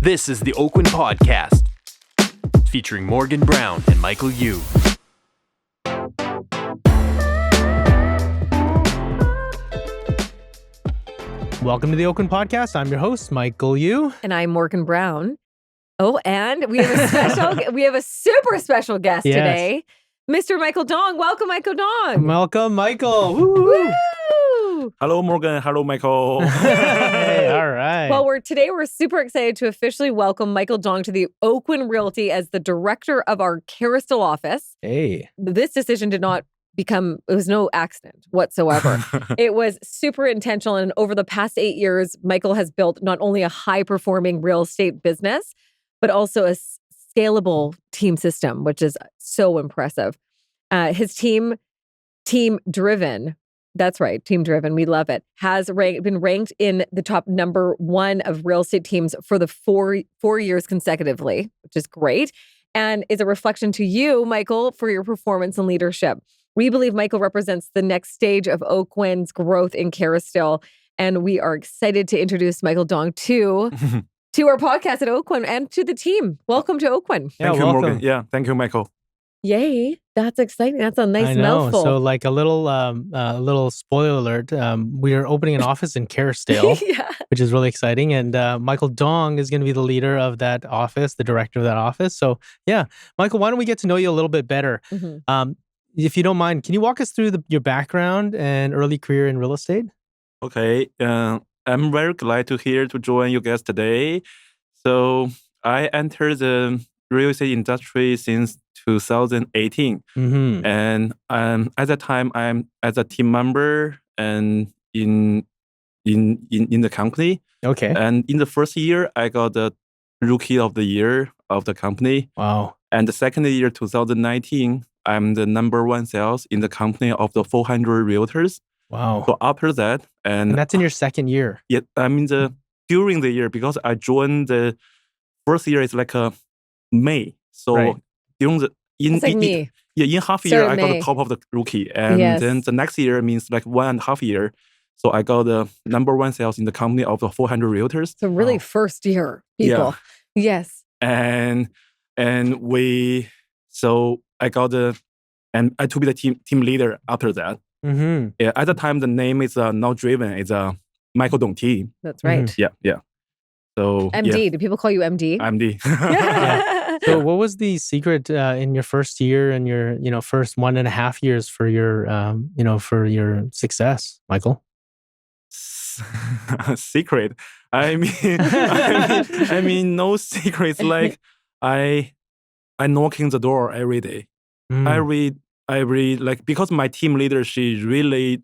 This is the Oakwyn Podcast, featuring Morgan Brown and Michael Yu. Welcome to the Oakwyn Podcast. I'm your host, Michael Yu. And I'm Morgan Brown. Oh, and we have a super special guest today, Mr. Michael Dong. Welcome, Michael Dong. Welcome, Michael. Woo! Hello, Morgan. Hello, Michael. Hey, all right. Well, we're super excited to officially welcome Michael Dong to the Oakwyn Realty as the director of our Kerrisdale office. Hey. This decision it was no accident whatsoever. It was super intentional. And over the past 8 years, Michael has built not only a high-performing real estate business, but also a scalable team system, which is so impressive. His team Drevan, that's right, Team Drevan, we love it, has been ranked in the top number 1 of real estate teams for the four years consecutively, which is great, and is a reflection to you, Michael, for your performance and leadership. We believe Michael represents the next stage of Oakwyn's growth in Kerrisdale, and we are excited to introduce Michael Dong to our podcast at Oakwyn and to the team. Welcome to Oakwyn. Thank you, Morgan. Yeah, thank you, Michael. Yay, that's exciting. That's a nice I know. mouthful. So like a little spoiler alert, we are opening an office in Kerrisdale, which is really exciting. And Michael Dong is going to be the leader of that office, the director of that office. So yeah, Michael, why don't we get to know you a little bit better? Mm-hmm. If you don't mind, can you walk us through your background and early career in real estate? Okay, I'm very glad to join you guys today. So I entered the real estate industry since 2018, and at that time I'm as a team member and in the company. Okay, and in the first year I got the Rookie of the Year of the company. Wow! And the second year, 2019, I'm the number 1 sales in the company of the 400 realtors. Wow! So after that, and that's in your second year. Yeah, I mean during the year, because I joined the first year is like a May. So right. during in half a year I got the top of the rookie, and then the next year means like 1.5 years. So I got the number 1 sales in the company of the 400 realtors. So really first year people. Yeah. Yes. And I got I to be the team leader after that. Mm-hmm. Yeah, at the time the name is not Drevan, it's Michael Dong team. That's right. Mm-hmm. Yeah. So MD. Do people call you MD? MD. Yeah. So what was the secret in your first year and your first 1.5 years for your success, Michael? Secret. I mean, no secrets. Like I knocking the door every day. I read like, because my team leader, she really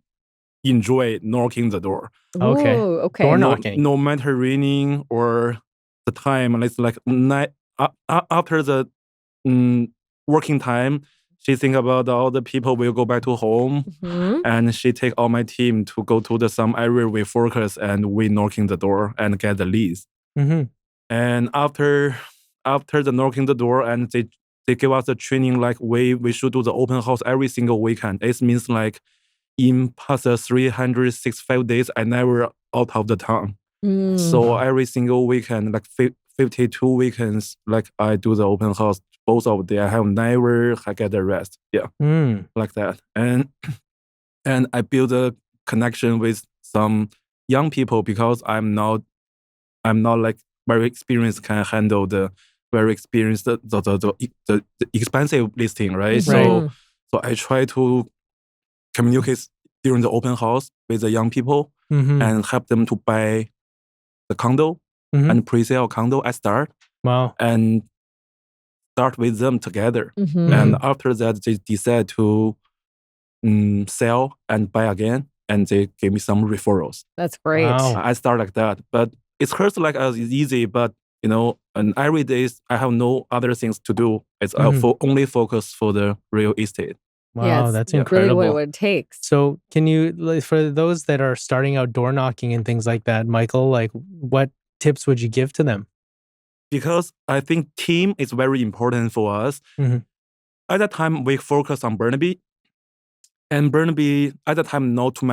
enjoy knocking the door. Okay. Ooh, okay. Door knocking. No matter raining or the time, it's like night after the working time. She think about all the people will go back to home, and she take all my team to go to some area we focus and we knocking the door and get the leads. Mm-hmm. And after the knocking the door, and they give us the training like we should do the open house every single weekend. It means like in past 365 days, I never out of the town. So every single weekend, like 52 weekends, like I do the open house. Both of them, I have never get the rest. Yeah, like that. And I build a connection with some young people, because I'm not like very experienced, can handle the very experienced the expensive listing, right? So I try to communicate during the open house with the young people and help them to buy the condo and pre-sale condo at start. Wow. And start with them together. And after that, they decide to sell and buy again, and they give me some referrals. That's great. Wow. I start like that, but it hurts like it's easy, but and every day I have no other things to do. It's only focus for the real estate. Wow, that's incredible. Really what it takes. So can you, for those that are starting out door knocking and things like that, Michael, like what tips would you give to them? Because I think team is very important for us. At that time, we focus on Burnaby. And Burnaby, at that time, not too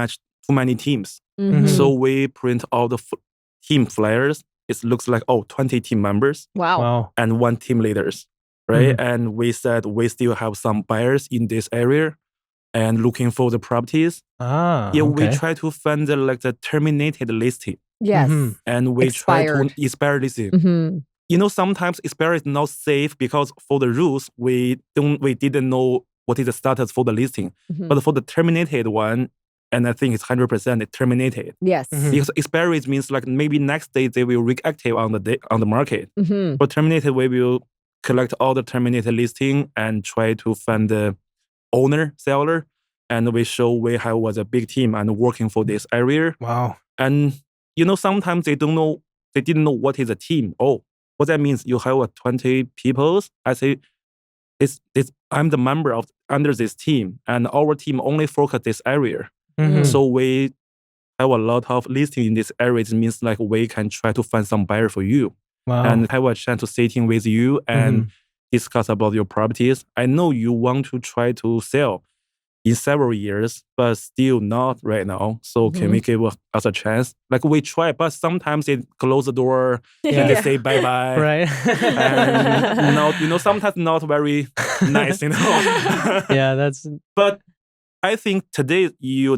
many teams. So we print all the team flyers it looks like 20 team members Wow. and 1 team leaders, right? Mhm. And we said we still have some buyers in this area and looking for the properties. We Okay. try to find the terminated listing. Yes. Mhm. And we try to expired listing. Mm-hmm. Sometimes expired is not safe because for the rules, we didn't know what is the status for the listing. Mm-hmm. But for the terminated one, and I think it's 100% terminated. Yes. Mhm. Because expired means like maybe next day they will reactive on the market. Mm-hmm. For terminated, we will collect all the terminated listing and try to find the owner, seller, and we show we was a big team and working for this area. Wow. And sometimes they didn't know what is a team. Oh, what that means? You have 20 people. I say, I'm the member under this team, and our team only focus this area. Mhm. So we have a lot of listing in this area. It means like we can try to find some buyer for you Wow. and have a chance to sitting with you and discuss about your properties. I know you want to try to sell in several years, but still not right now. So can we give us a chance? Like we try, but sometimes they close the door and they say bye-bye. Right. And sometimes not very nice, Yeah, that's. But I think today you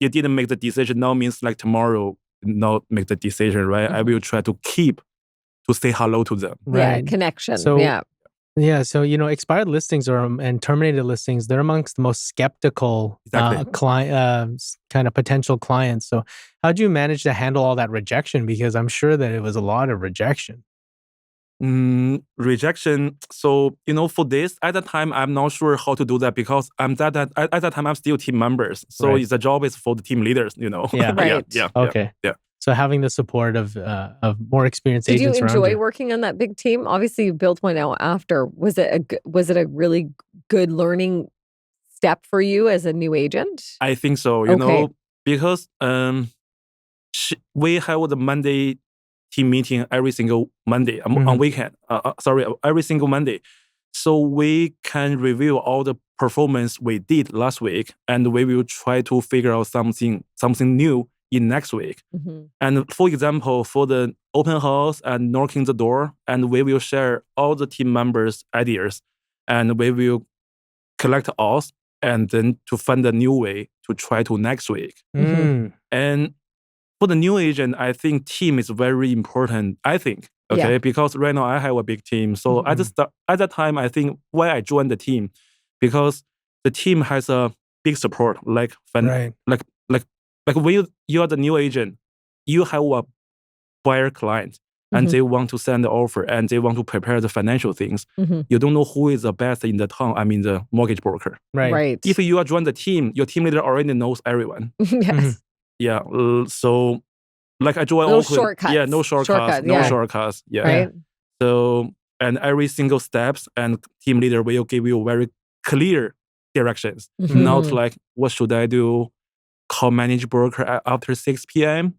didn't make the decision. Now means like tomorrow not make the decision, right? I will try to say hello to them. Yeah, Right. connection. So- yeah. So expired listings and terminated listings, they're amongst the most skeptical Exactly. kind of potential clients. So how do you manage to handle all that rejection? Because I'm sure that it was a lot of rejection. Rejection. So for this at that time, I'm not sure how to do that because at that time I'm still team members. So Right. the job is for the team leaders. Yeah. Right. Yeah. Okay. Yeah. So having the support of more experienced Did you agents around enjoy you. working on that big team? Obviously, you built one out after. Was it a really good learning step for you as a new agent? I think so. Okay. Because we have the Monday team meeting every single Monday on weekend. Every single Monday. So we can review all the performance we did last week, and we will try to figure out something new in next week. Mm-hmm. And for example, for the open house and knocking the door, and we will share all the team members' ideas, and we will collect us, and then to find a new way to try to next week. Mm. And for the new agent, I think team is very important. I think because right now I have a big team. So at that time, I think why I joined the team because the team has a big support. Like Right. Like when you are the new agent, you have a buyer client and they want to send the offer and they want to prepare the financial things. You don't know who is the best in the town. I mean, the mortgage broker. Right. If you are join the team, your team leader already knows everyone. Yes. Yeah. So like I joined No Oakwyn. shortcuts. Yeah, no shortcuts. Yeah. Shortcuts. Yeah. Right. So and every single steps and team leader will give you very clear directions. Not like what should I do? Call manage broker after 6 p.m.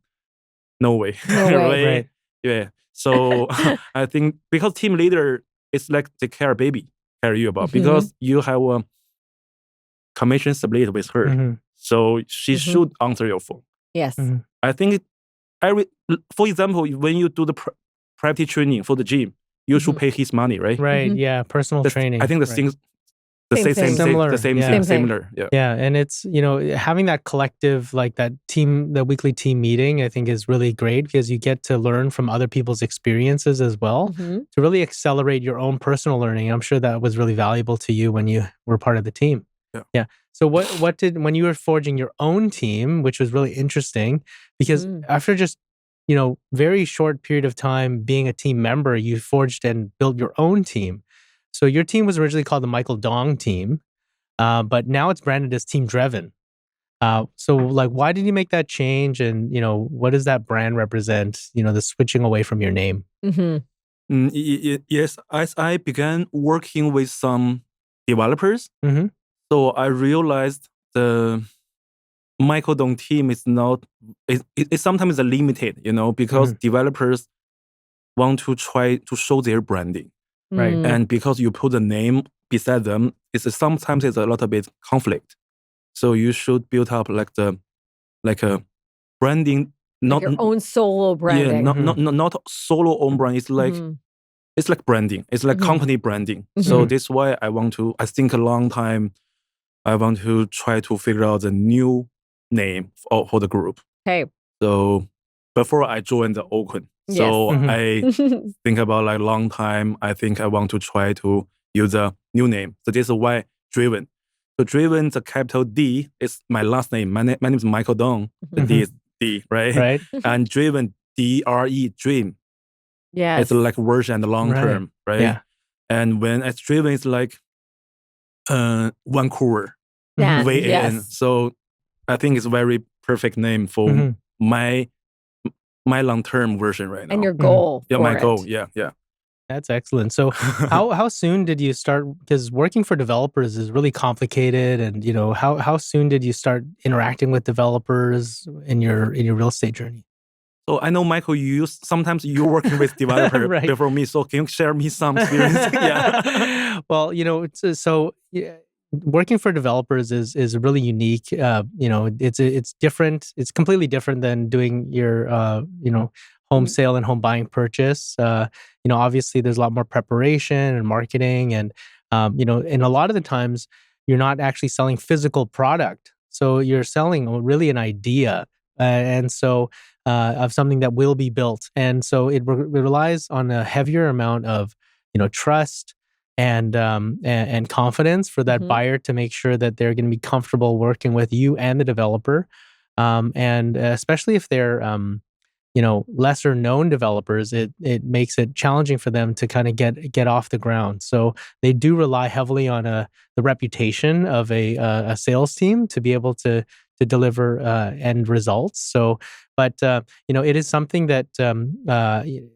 No way. No way. Right. Yeah. So I think because team leader is like the care you about because you have a commission split with her. So she should answer your phone. Yes. I think for example, when you do the private training for the gym, you should pay his money, right? Right. Yeah. Personal training. I think the right. things the Same same thing. Similar, the same yeah. thing, Same thing. similar. Yeah. Yeah, and it's having that collective that weekly team meeting, I think is really great because you get to learn from other people's experiences as well to really accelerate your own personal learning. I'm sure that was really valuable to you when you were part of the team. Yeah. So what did when you were forging your own team, which was really interesting because after just very short period of time being a team member, you forged and built your own team. So your team was originally called the Michael Dong team, but now it's branded as Team Drevan. So why did you make that change? And, what does that brand represent, the switching away from your name? Yes, as I began working with some developers, so I realized the Michael Dong team is not, it sometimes is limited, because developers want to try to show their branding. Right. And because you put a name beside them, sometimes it's a little bit conflict. So you should build up like a branding not your own solo branding. not solo own brand. It's like it's like branding. It's like company branding. So this is why I think a long time. I want to try to figure out the new name for the group. Okay. So before I joined the Oakwyn, so I think about like long time. I think I want to try to use a new name. So this is why Drevan. So Drevan, the capital D is my last name. My name is Michael Dong. The D is D, right? Right. And Drevan, DRE, dream. Yes. It's like version and long term, right? Yeah. And when it's Drevan, it's like Vancouver. Yeah. Way Yes. in. So I think it's a very perfect name for my long term version right now. And your goal. Yeah, for my it. goal. Yeah. That's excellent. So how soon did you start? Because working for developers is really complicated, and how soon did you start interacting with developers in your real estate journey? So I know, Michael, sometimes you're working with developer Right. before me. So can you share me some experience? Yeah. Well, working for developers is really unique. It's different. It's completely different than doing your home sale and home buying purchase. Obviously there's a lot more preparation and marketing, and and a lot of the times you're not actually selling physical product. So you're selling really an idea, and so of something that will be built. And so it relies on a heavier amount of trust and confidence for that buyer to make sure that they're going to be comfortable working with you and the developer, and especially if they're lesser known developers, it makes it challenging for them to kind of get off the ground. So they do rely heavily on the reputation of a sales team to be able to deliver end results. So, but it is something that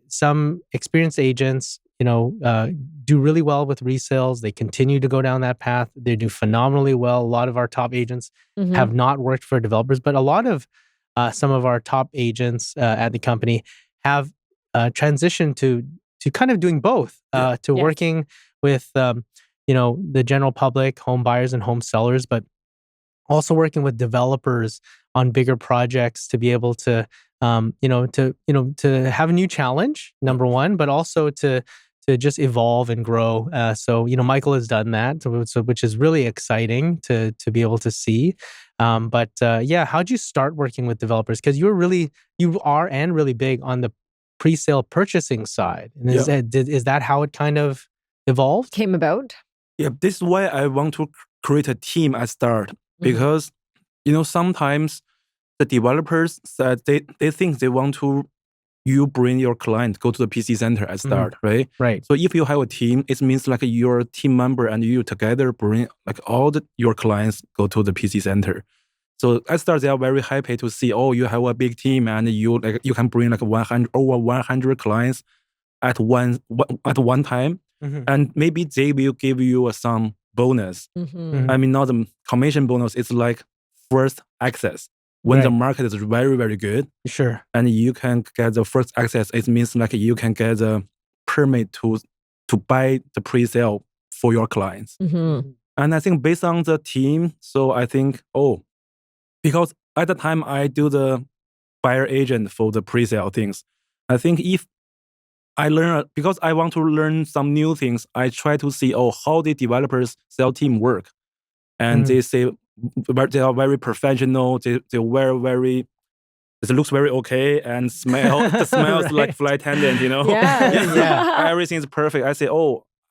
some experienced agents do really well with resales. They continue to go down that path. They do phenomenally well. A lot of our top agents have not worked for developers, but a lot of some of our top agents at the company have transitioned to kind of doing both, to working with the general public, home buyers and home sellers, but also working with developers on bigger projects to be able to to have a new challenge, number one, but also to just evolve and grow. So Michael has done that, so which is really exciting to be able to see. But how'd you start working with developers? Because you are really big on the pre-sale purchasing side. And is that how it kind of evolved? Came about? Yeah, this is why I want to create a team at start, because sometimes the developers said they think they want to bring your client go to the PC center at start, right? Right. So if you have a team, it means like your team member and you together bring like your clients go to the PC center. So at start they are very happy to see, you have a big team and you can bring like 100 clients at one time, and maybe they will give you some bonus. I mean, not the commission bonus. It's like first access. When the market is very, very good, sure, and you can get the first access, it means like you can get the permit to buy the pre-sale for your clients. And I think based on the team, so I think, because at the time I do the buyer agent for the pre-sale things, I think if I learn, because I want to learn some new things, I try to see, how the developers sell team work. And they say, they are very professional. They very. It looks very okay and the smell is like flight attendant. Yeah. Everything is perfect. I say,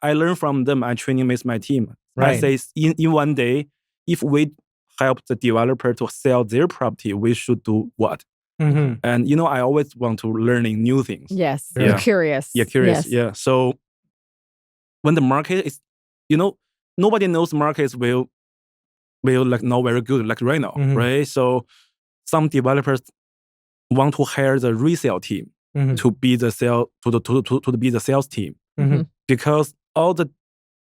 I learn from them. I training with my team. Right. I say, in one day, if we help the developer to sell their property, we should do what? And I always want to learning new things. Yes, Yeah. you're curious. Yeah, curious. Yes. Yeah. So when the market is, nobody knows markets will like not very good like right now, right? So some developers want to hire the resale team to be the sales team, because all the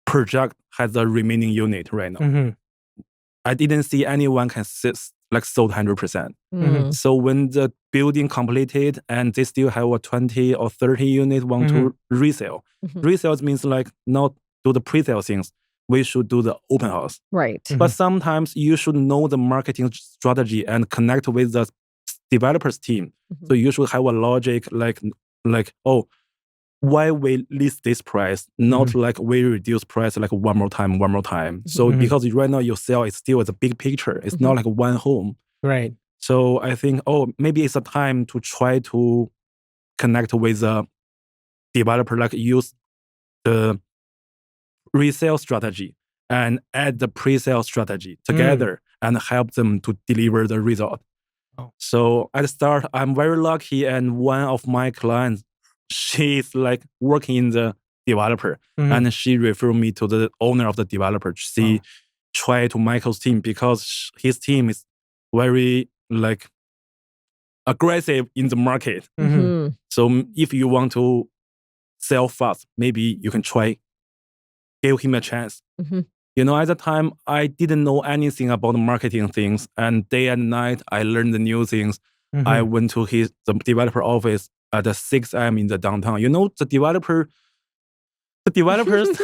project has a remaining unit right now. I didn't see anyone can sold 100%. So when the building completed and they still have a 20 or 30 unit want to resell. Resales means like not do the pre-sale things. We should do the open house. Right. But sometimes you should know the marketing strategy and connect with the developers team. So you should have a logic like oh, why we list this price, not like we reduce price like one more time. So because right now your sale is still as a big picture. It's not like one home. Right. So I think, maybe it's a time to try to connect with a developer, like use the resale strategy and add the pre-sale strategy together and help them to deliver the result. Oh. So at the start, I'm very lucky, and one of my clients, she's like working in the developer, and she referred me to the owner of the developer. She tried to Michael's team because his team is very like aggressive in the market. So if you want to sell fast, maybe you can try give him a chance. You know, at the time, I didn't know anything about marketing things, and day and night, I learned the new things. I went to the developer office at 6 a.m. in the downtown. You know, the developer's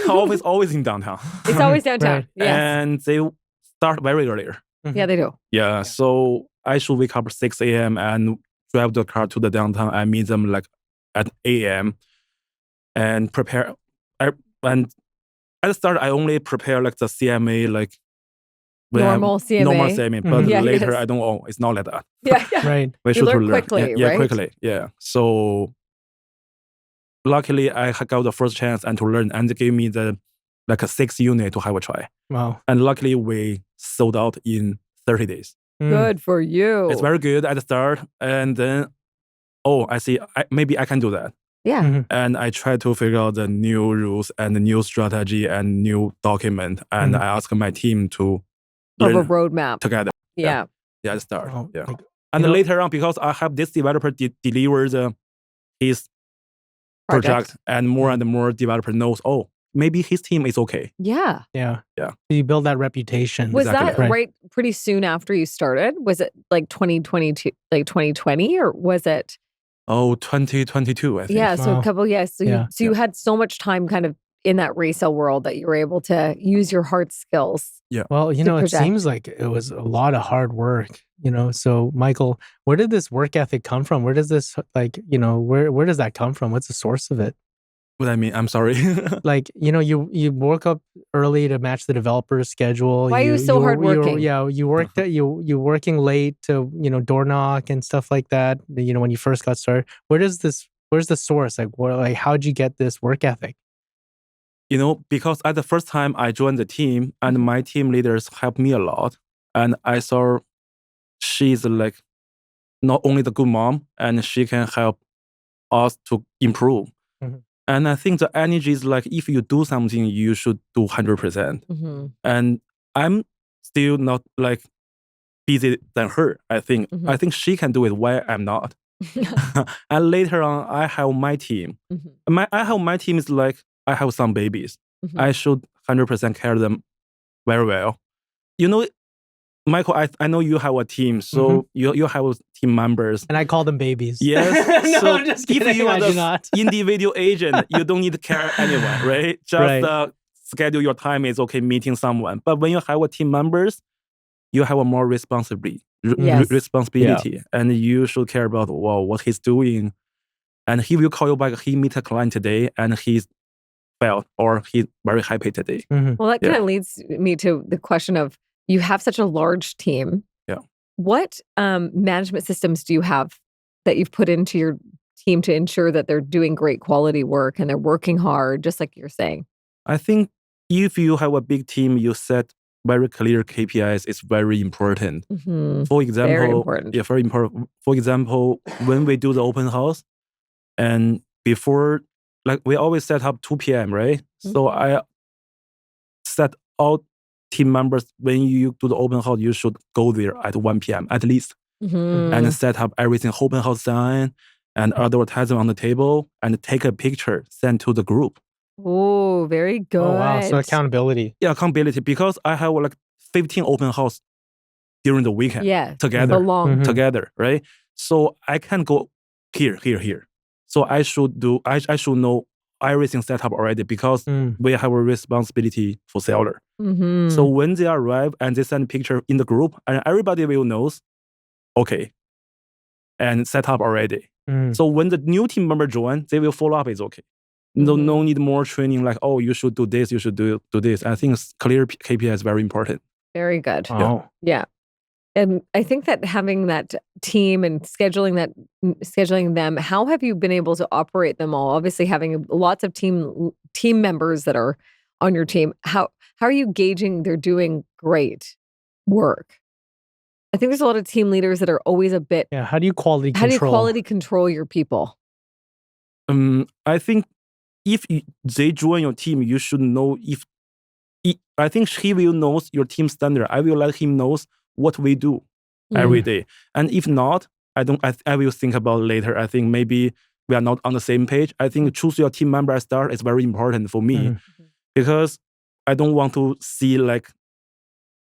office always in downtown. It's always downtown. Right. Yes. And they start very earlier. Yeah, they do. Yeah, so I should wake up at 6 a.m. and drive the car to the downtown. I meet them like at 8 a.m. and prepare. And at the start, I only prepare like the CMA, like normal CMA. But later I don't. Oh, it's not like that. Yeah. Right. We You should learn learn quickly, yeah, right? quickly. Yeah. So luckily, I got the first chance and to learn, and they gave me the like a 6 unit to have a try. Wow. And luckily, we sold out in 30 days. Good for you. It's very good at the start, and then I see. Maybe I can do that. Yeah. And I try to figure out the new rules and the new strategy and new document. And I ask my team to Of a learn roadmap. together. Yeah. Yeah, at the start. Wow. Yeah. Like, And later on, because I have this developer deliver his project, and more developer knows, maybe his team is okay. Yeah. Yeah. Yeah. You build that reputation. Was Exactly. that right pretty soon after you started? Was it like 2022, like 2020, or was it? 2022, I think. Yeah. So Wow. a couple, So you had so much time kind of in that resale world that you were able to use your hard skills. Yeah. Well, it project. seems like it was a lot of hard work, So, Michael, where did this work ethic come from? Where does this, where does that come from? What's the source of it? What I mean, I'm sorry. Like, you woke up early to match the developer's schedule. Why are you so hardworking? You worked you working late to, door knock and stuff like that, when you first got started. Where's the source? How'd you get this work ethic? Because at the first time I joined the team, and my team leaders helped me a lot, and I saw she's like not only the good mom, and she can help us to improve. And I think the energy is like, if you do something, you should do 100%. And I'm still not like busy than her. I think she can do it while I'm not. And later on, I have my team. I have my team is like, I have some babies. I should 100% care them very well. Michael, I know you have a team, so you have team members. And I call them babies. Yes. No, So I'm just kidding. if you are I do not. the individual agent, you don't need to care anyone, right? Just schedule your time is okay meeting someone. But when you have a team members, you have a more responsibility, and you should care about what he's doing. And he will call you back. He meet a client today, and he's failed, or he's very happy today. Well, that kind of leads me to the question of, you have such a large team. Yeah. What management systems do you have that you've put into your team to ensure that they're doing great quality work and they're working hard, just like you're saying? I think if you have a big team, you set very clear KPIs. It's very important. For example, very important. Yeah, very important. For example, when we do the open house, and before, like we always set up 2 p.m., right? So I set all team members, when you do the open house, you should go there at 1 p.m. at least, and set up everything, open house sign and advertising on the table, and take a picture, send to the group. Oh, very good. Oh, wow. So accountability. Yeah, accountability, because I have like 15 open house during the weekend. Yeah, together, long. together, right? So I can go here. So I should know everything set up already, because we have a responsibility for seller. So when they arrive and they send a picture in the group, and everybody will knows, okay, and set up already. Mm. So when the new team member join, they will follow up. It's okay. No need more training like, oh, you should do this, you should do this. I think clear KPI is very important. Very good. Oh. Yeah. And I think that having that team and scheduling them, how have you been able to operate them all? Obviously, having lots of team members that are on your team, how are you gauging they're doing great work? I think there's a lot of team leaders that are always a bit. Yeah. How do you quality control your people? I think if they join your team, you should know I think he will know your team standard. I will let him know what we do every day. And if not, I will think about later. I think maybe we are not on the same page. I think choose your team member at start is very important for me because I don't want to see like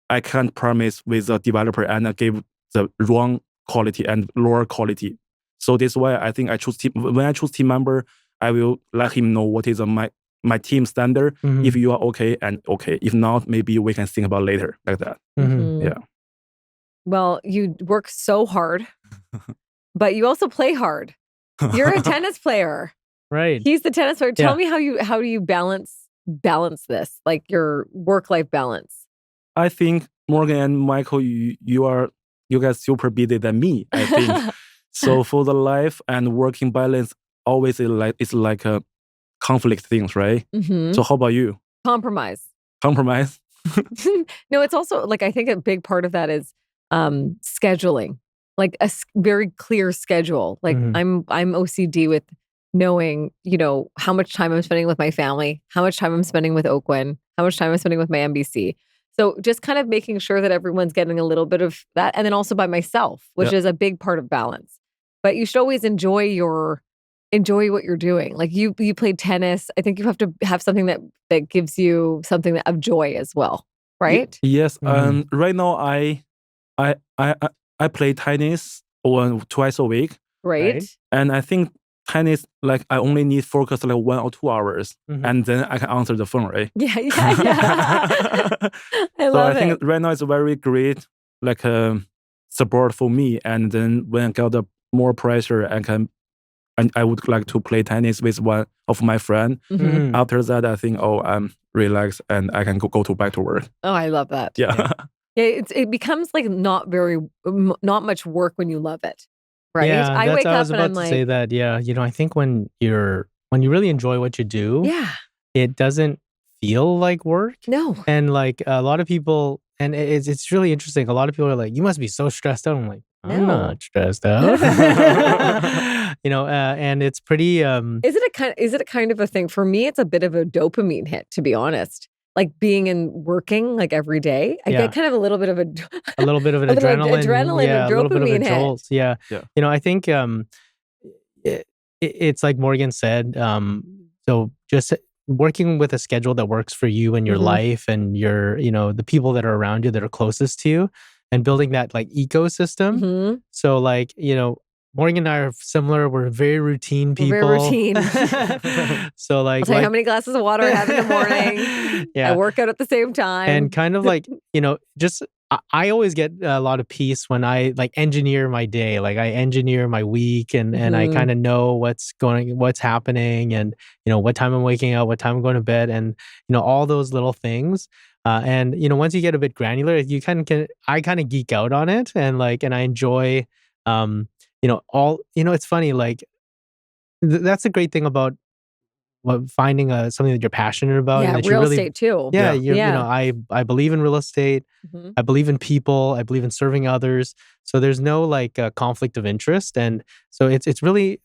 I can't promise with a developer and I give the wrong quality and lower quality. So this is why I think when I choose team member, I will let him know what is my team standard. If you are okay and okay. If not, maybe we can think about later like that. Yeah. Well, you work so hard, but you also play hard. You're a tennis player. Right. He's the tennis player. Tell me how do you balance this, like your work-life balance? I think Morgan and Michael, you guys super busy than me, I think. So for the life and working balance, always it's like a conflict things, right? So how about you? Compromise. No, it's also like I think a big part of that is scheduling, like a very clear schedule. Like I'm OCD with knowing, how much time I'm spending with my family, how much time I'm spending with Oakwyn, how much time I'm spending with my MBC. So just kind of making sure that everyone's getting a little bit of that, and then also by myself, which is a big part of balance. But you should always enjoy what you're doing. Like you play tennis. I think you have to have something that gives you something of joy as well, right? Yes. Right now I play tennis twice a week. Right. And I think tennis, like I only need focus like 1 or 2 hours, and then I can answer the phone, right? Yeah. I think right now it's very great, like support for me. And then when I got more pressure, I would like to play tennis with one of my friends. After that, I think, I'm relaxed and I can go back to work. Oh, I love that. Yeah. It becomes like not much work when you love it, right? Yeah, I wake up and I'm like, say that. Yeah, I think when you really enjoy what you do, it doesn't feel like work. No, and like a lot of people, and it's really interesting. A lot of people are like, "You must be so stressed out." I'm like, I'm not stressed out. And it's pretty. Is it a kind of a thing for me? It's a bit of a dopamine hit, to be honest. Like being and working like every day, I get kind of a little bit of an adrenaline, and dopamine a little bit of a hit. jolt. Yeah. I think it's like Morgan said. So just working with a schedule that works for you and your life and your, the people that are around you that are closest to you, and building that like ecosystem. So like, Morgan and I are similar. We're very routine people. We're very routine. So like, I'll tell you how many glasses of water I have in the morning. I work out at the same time. And kind of like, just I always get a lot of peace when I like engineer my day. Like I engineer my week and I kind of know what's happening and, what time I'm waking up, what time I'm going to bed, and, all those little things. And, once you get a bit granular, you I kind of geek out on it and I enjoy, it's funny, like that's a great thing about finding something that you're passionate about. Yeah, and that real estate too. I believe in real estate. I believe in people. I believe in serving others. So there's no like conflict of interest, and so it's really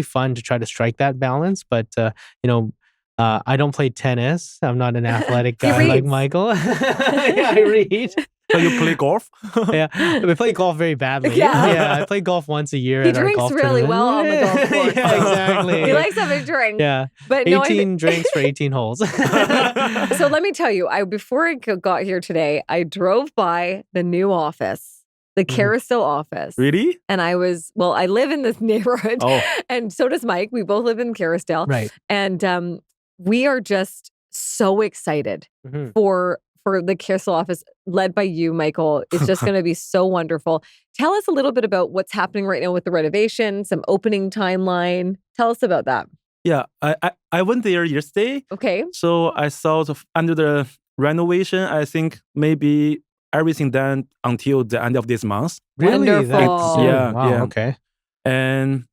fun to try to strike that balance. But I don't play tennis. I'm not an athletic guy like Michael. I read. So you play golf? Yeah, we play golf very badly. Yeah, I play golf once a year. He drinks really well on the golf course. Yeah, exactly. He likes having a drink. Yeah, but 18 drinks for 18 holes. So let me tell you, before I got here today, I drove by the new office, the Kerrisdale office. Really? And I live in this neighborhood, and so does Mike. We both live in Kerrisdale, right? And we are just so excited for for the Kerrisdale office led by you, Michael. It's just going to be so wonderful. Tell us a little bit about what's happening right now with the renovation, some opening timeline. Tell us about that. Yeah, I went there yesterday. Okay. So I saw under the renovation, I think maybe everything done until the end of this month. Really? Wonderful. Yeah, Wow, yeah. okay. And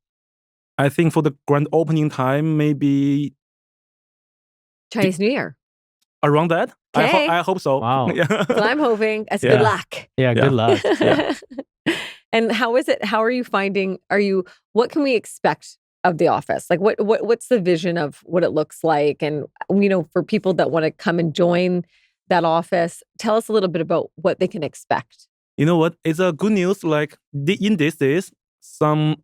I think for the grand opening time, maybe Chinese New Year. around that. Okay. I hope so. Wow. Yeah. That's what I'm hoping. That's Yeah. good luck. Yeah, good luck. And how is it? How are you finding? What can we expect of the office? Like what's the vision of what it looks like? And for people that want to come and join that office, tell us a little bit about what they can expect. You know what? It's a good news. Like in these days, some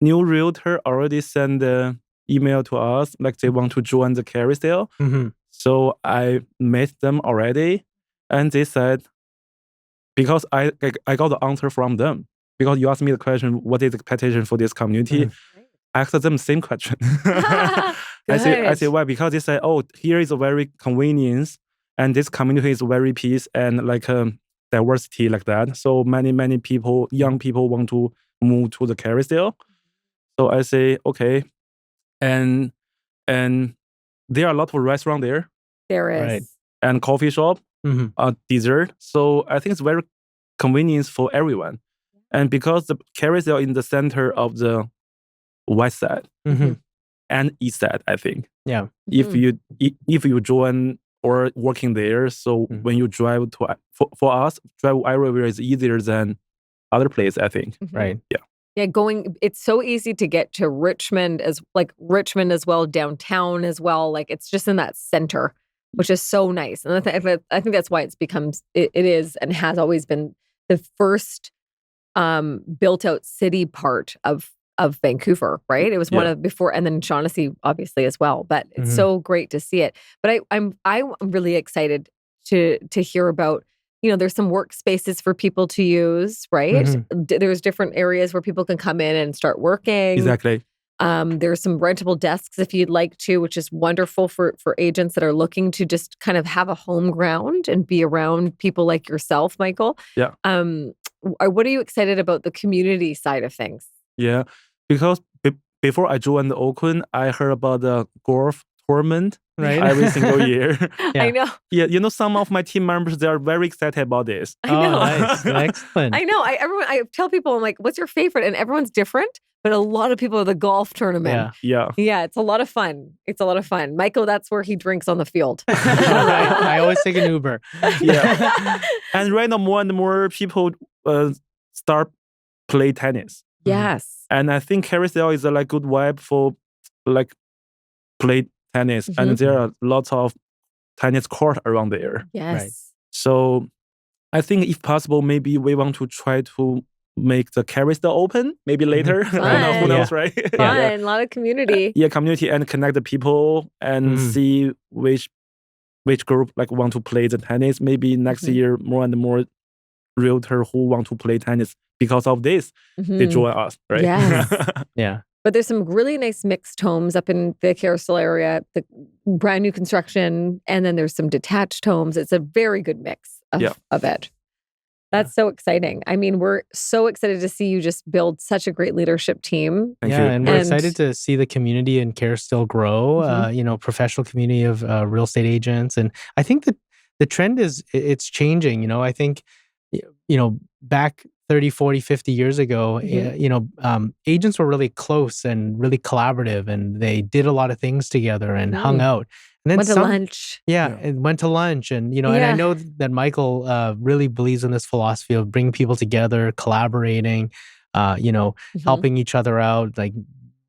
new realtor already sent the email to us, like they want to join the Kerrisdale. Mm-hmm. So I met them already, and they said, because I got the answer from them. Because you asked me the question, what is the expectation for this community? I asked them the same question. I say why? Because they said, oh, here is a very convenience, and this community is very peace and like diversity like that. So many people, young people, want to move to the Kerrisdale. So I say okay, and there are a lot of restaurants there. There is. Right. And coffee shop, dessert. So I think it's very convenient for everyone. And because the Kerrisdale in the center of the west side and east side, I think. Yeah. If you join or working there, so when you drive for us, drive everywhere is easier than other place, I think. Right. Yeah. Yeah, it's so easy to get to Richmond as well, downtown as well. Like it's just in that center, which is so nice. And I think that's why it is and has always been the first built out city part of Vancouver, right? It was one of before, and then Shaughnessy obviously as well. But it's so great to see it. But I'm really excited to hear about. There's some workspaces for people to use, right? There's different areas where people can come in and start working. Exactly. There's some rentable desks if you'd like to, which is wonderful for agents that are looking to just kind of have a home ground and be around people like yourself, Michael. Yeah. What are you excited about the community side of things? Yeah, because before I joined the Oakwyn, I heard about the golf tournament every single year. I know. Yeah, some of my team members, they are very excited about this. I know. Nice. Excellent. I know. I tell people, I'm like, what's your favorite? And everyone's different, but a lot of people are the golf tournament. Yeah. Yeah, it's a lot of fun. Michael, that's where he drinks on the field. Right. I always take an Uber. Yeah. And right now, more and more people start play tennis. Yes. And I think Kerrisdale is a good vibe for play tennis. And there are lots of tennis court around there. Yes. Right. So I think if possible, maybe we want to try to make the Kerrisdale open maybe later. Fun. I don't know, who knows, right? Fun. A lot of community. Community and connect the people and see which group want to play the tennis. Maybe next year more and more realtor who want to play tennis because of this, they join us, right? Yes. Yeah. But there's some really nice mixed homes up in the Kerrisdale area, the brand new construction, and then there's some detached homes. It's a very good mix of it. That's so exciting. I mean, we're so excited to see you just build such a great leadership team. Thank you. And we're excited to see the community in Kerrisdale grow, professional community of real estate agents. And I think that the trend it's changing. I think, back 30, 40, 50 years ago, agents were really close and really collaborative, and they did a lot of things together and hung out. And then went to lunch. And went to lunch. And, and I know that Michael really believes in this philosophy of bringing people together, collaborating, helping each other out, like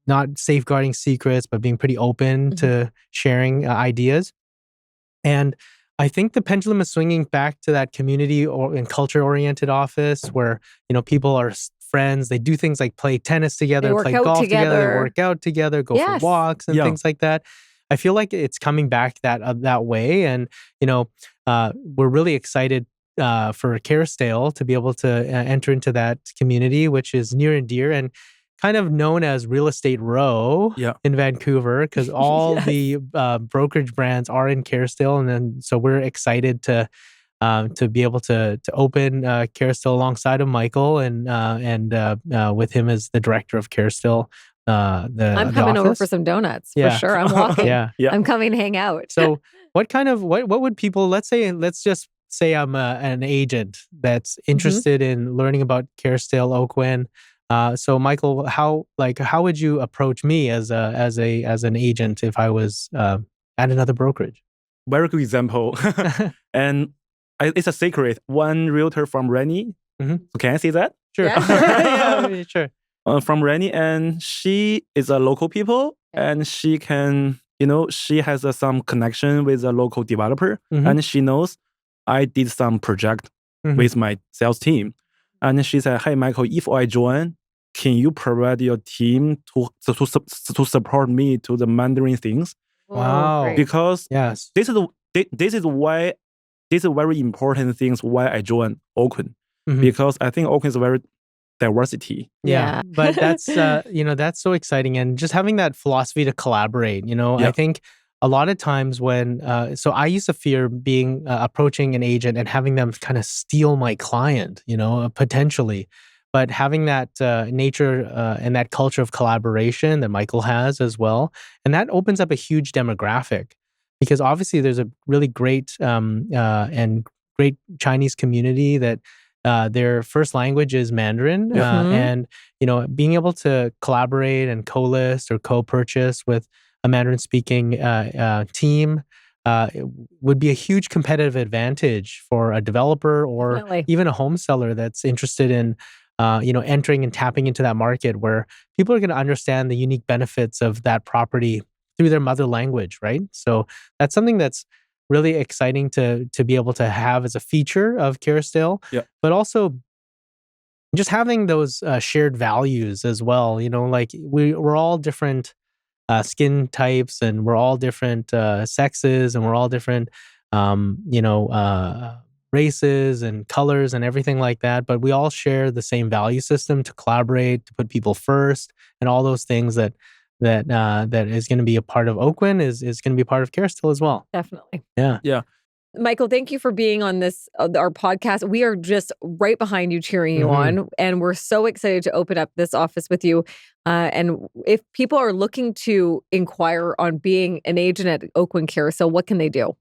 not safeguarding secrets, but being pretty open to sharing ideas. And I think the pendulum is swinging back to that community and culture-oriented office where, people are friends. They do things like play tennis together, play golf together, work out together, go for walks and things like that. I feel like it's coming back that way. And, we're really excited for Kerrisdale to be able to enter into that community, which is near and dear. And, kind of known as Real Estate Row in Vancouver because all the brokerage brands are in Kerrisdale, and then so we're excited to be able to open Kerrisdale alongside of Michael and with him as the director of Kerrisdale. I'm coming over for some donuts for sure. I'm walking. I'm coming to hang out. So what would people, let's just say I'm an agent that's interested in learning about Kerrisdale, Oakwyn. So Michael, how would you approach me as an agent if I was at another brokerage? Very good example. And it's a secret. One realtor from Rennie. So can I say that? Sure. Yeah, sure. From Rennie, and she is a local people, and she can, she has some connection with a local developer, and she knows I did some project with my sales team. And she said, hey, Michael, if I join, can you provide your team to support me to the Mandarin things? Wow. Because this is very important things why I joined Oakwyn. Because I think Oakwyn is very diversity. Yeah. But that's, that's so exciting. And just having that philosophy to collaborate, I think a lot of times when, so I used to fear being, approaching an agent and having them kind of steal my client, potentially. But having that nature and that culture of collaboration that Michael has as well, and that opens up a huge demographic because obviously there's a really great and great Chinese community that their first language is Mandarin, and being able to collaborate and co-list or co-purchase with a Mandarin-speaking team would be a huge competitive advantage for a developer or even a home seller that's interested in entering and tapping into that market where people are going to understand the unique benefits of that property through their mother language, right? So that's something that's really exciting to be able to have as a feature of Kerrisdale, but also just having those shared values as well. We're all different skin types, and we're all different sexes, and we're all different, races and colors and everything like that. But we all share the same value system to collaborate, to put people first, and all those things that is going to be a part of Oakwyn is going to be a part of Kerrisdale as well. Definitely. Yeah. Michael, thank you for being on this, our podcast. We are just right behind you, cheering you on. And we're so excited to open up this office with you. And if people are looking to inquire on being an agent at Oakwyn Kerrisdale, what can they do?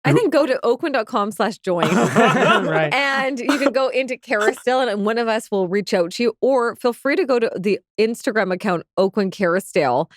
I think go to oakwyn.com/join right. And you can go into Kerrisdale and one of us will reach out to you, or feel free to go to the Instagram account, Oakwyn Kerrisdale.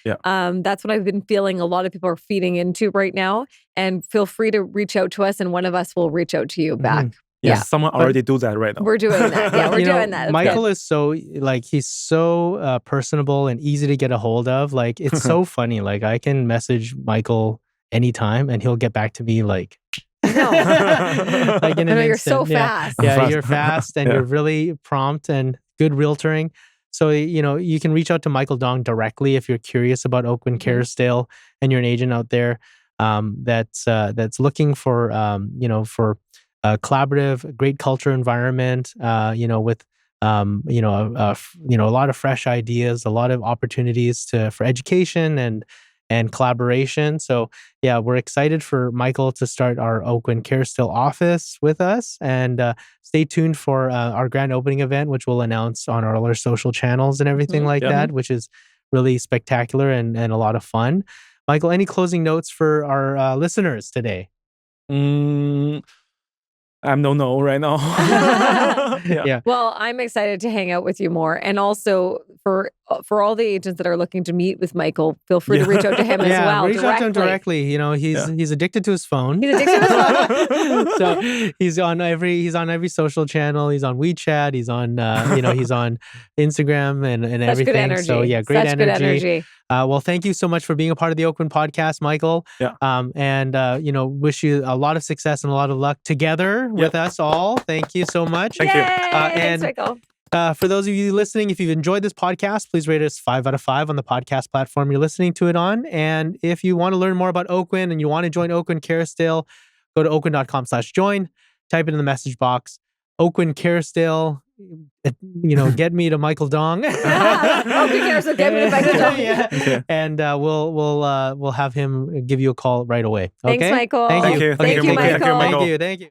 That's what I've been feeling a lot of people are feeding into right now, and feel free to reach out to us and one of us will reach out to you back. Yes, someone already do that right now. We're doing that. Yeah, we're doing that. That's Michael good. is so, he's so personable and easy to get a hold of. It's so funny. I can message Michael anytime and he'll get back to me like no. in an You're so fast. Yeah, you're fast and you're really prompt and good realtoring. So, you can reach out to Michael Dong directly if you're curious about Oakwyn Kerrisdale and you're an agent out there that's looking for, for a collaborative, great culture environment, with, a lot of fresh ideas, a lot of opportunities for education and collaboration. So yeah, we're excited for Michael to start our Oakwyn Kerrisdale office with us, and stay tuned for our grand opening event, which we'll announce on all our social channels and everything like that, which is really spectacular and a lot of fun. Michael, any closing notes for our listeners today? I don't know right now. Yeah. Well, I'm excited to hang out with you more. And also for all the agents that are looking to meet with Michael, feel free to reach out to him as well. Reach out to him directly. He's addicted to his phone. He's addicted to his phone. So he's on every social channel. He's on WeChat. He's on he's on Instagram and everything. Good energy. So yeah, great Such energy. Good energy. Well, thank you so much for being a part of the Oakwyn podcast, Michael. And wish you a lot of success and a lot of luck together with us all. Thank you so much. Thank you. Thanks, Michael. For those of you listening, if you've enjoyed this podcast, please rate us 5 out of 5 on the podcast platform you're listening to it on. And if you want to learn more about Oakwyn and you want to join Oakwyn Kerrisdale, go to oakwyn.com/join. Type it in the message box. Oakwyn Kerrisdale get me to Michael Dong. Okay, so get me to Michael Dong. Yeah. Okay. And we'll have him give you a call right away. Okay? Thanks, Michael. Thank you. Thank you. Okay, Thank you, take care. Michael. Thank you.